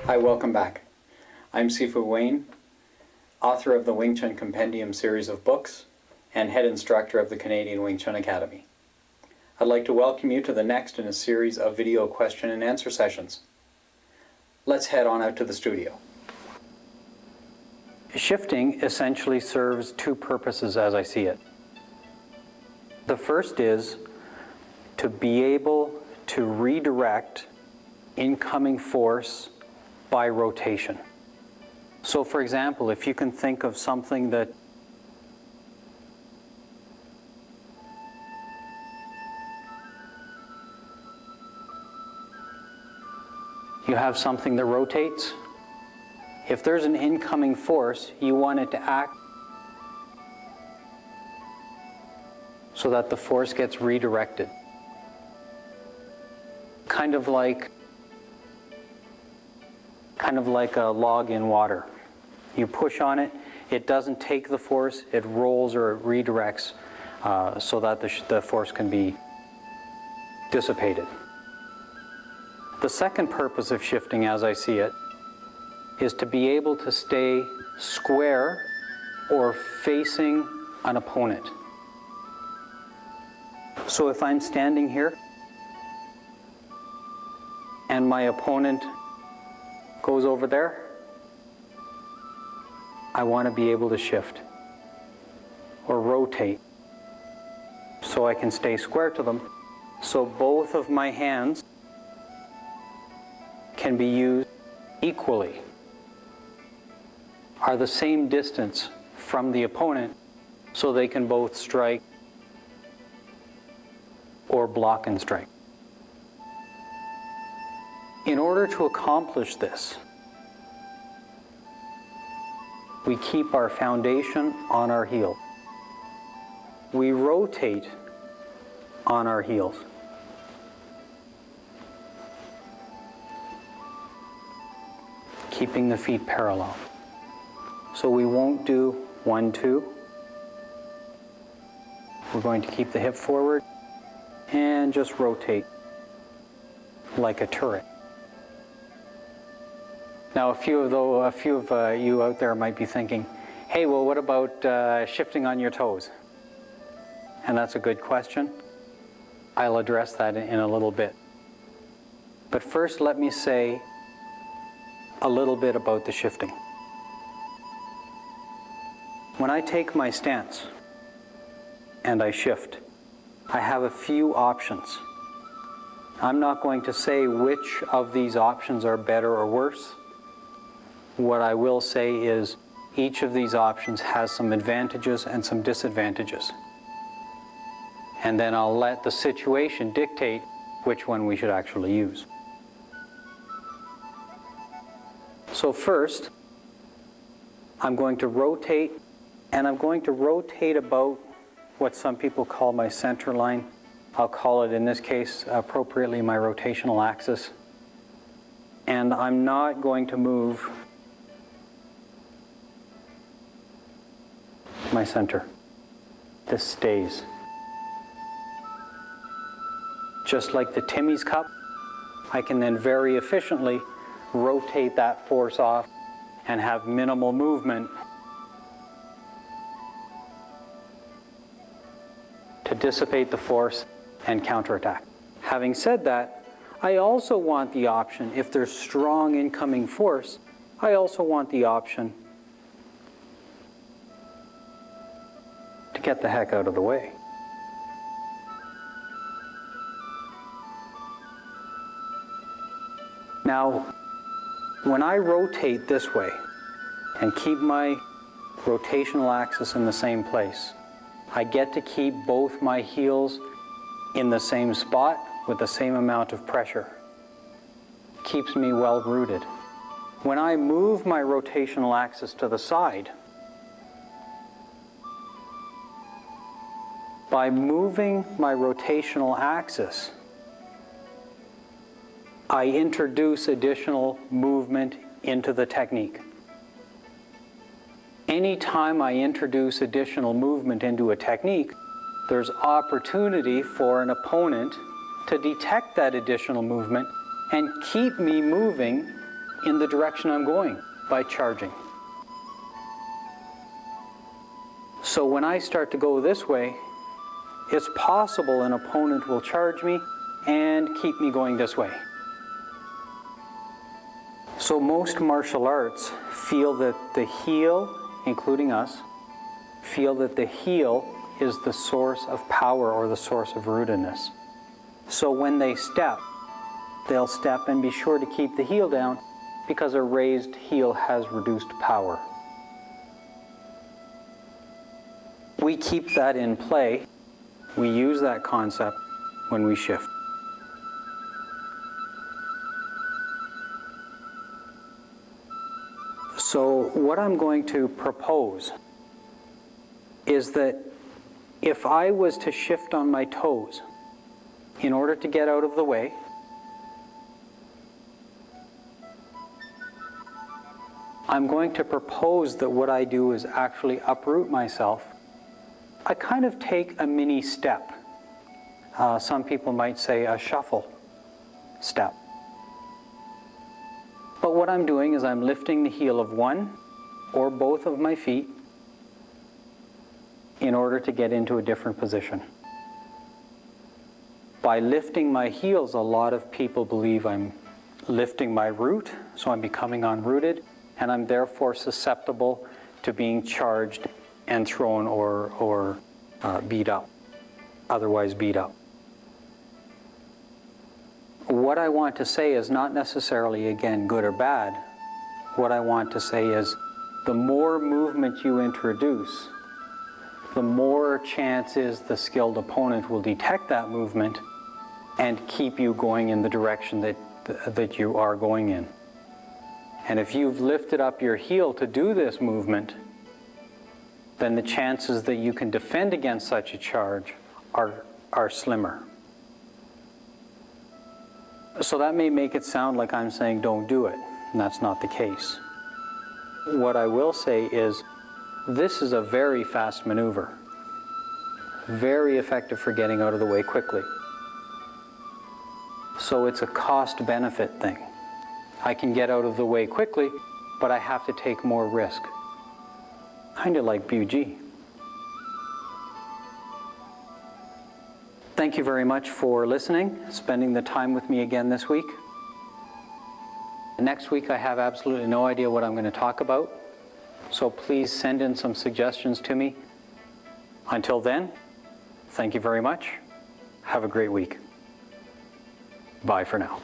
Hi, welcome back. I'm Sifu Wayne, author of the Wing Chun Compendium series of books and head instructor of the Canadian Wing Chun Academy. I'd like to welcome you to the next in a series of video question and answer sessions. Let's head on out to the studio. Shifting essentially serves two purposes as I see it. The first is to be able to redirect incoming force by rotation. So for example, if you can think of something that you have something that rotates. If there's an incoming force, you want it to act so that the force gets redirected. Kind of like a log in water. You push on it, it doesn't take the force, it rolls or it redirects so that the force can be dissipated. The second purpose of shifting, as I see it, is to be able to stay square or facing an opponent. So if I'm standing here and my opponent goes over there, I want to be able to shift or rotate so I can stay square to them. So both of my hands can be used equally, are the same distance from the opponent, so they can both strike or block and strike. In order to accomplish this, we keep our foundation on our heel. We rotate on our heels. Keeping the feet parallel. So we won't do 1, 2. We're going to keep the hip forward and just rotate like a turret. Now a few of you out there might be thinking, hey, well, what about shifting on your toes? And that's a good question. I'll address that in a little bit. But first, let me say a little bit about the shifting. When I take my stance and I shift, I have a few options. I'm not going to say which of these options are better or worse. What I will say is each of these options has some advantages and some disadvantages. And then I'll let the situation dictate which one we should actually use. So first, I'm going to rotate, and I'm going to rotate about what some people call my center line. I'll call it, in this case, appropriately, my rotational axis. And I'm not going to move my center. This stays. Just like the Timmy's cup, I can then very efficiently rotate that force off and have minimal movement to dissipate the force and counterattack. Having said that, I also want the option, if there's strong incoming force, I also want the option to get the heck out of the way. Now, when I rotate this way and keep my rotational axis in the same place, I get to keep both my heels in the same spot with the same amount of pressure. Keeps me well rooted. When I move my rotational axis to the side, by moving my rotational axis, I introduce additional movement into the technique. Anytime I introduce additional movement into a technique, there's opportunity for an opponent to detect that additional movement and keep me moving in the direction I'm going by charging. So when I start to go this way, it's possible an opponent will charge me and keep me going this way. So most martial arts feel that the heel, including us, feel that the heel is the source of power or the source of rootedness. So when they step, they'll step and be sure to keep the heel down because a raised heel has reduced power. We keep that in play. We use that concept when we shift. So what I'm going to propose is that if I was to shift on my toes in order to get out of the way, I'm going to propose that what I do is actually uproot myself. I kind of take a mini step. Some people might say a shuffle step. But what I'm doing is I'm lifting the heel of one or both of my feet in order to get into a different position. By lifting my heels, a lot of people believe I'm lifting my root, so I'm becoming unrooted, and I'm therefore susceptible to being charged and thrown or beat up, otherwise beat up. What I want to say is not necessarily, again, good or bad. What I want to say is the more movement you introduce, the more chance is the skilled opponent will detect that movement and keep you going in the direction that you are going in. And if you've lifted up your heel to do this movement, then the chances that you can defend against such a charge are slimmer. So that may make it sound like I'm saying don't do it, and that's not the case. What I will say is this is a very fast maneuver, very effective for getting out of the way quickly. So it's a cost-benefit thing. I can get out of the way quickly, but I have to take more risk. Kind of like BUG. Thank you very much for listening, spending the time with me again this week. Next week I have absolutely no idea what I'm going to talk about, so please send in some suggestions to me. Until then, thank you very much. Have a great week. Bye for now.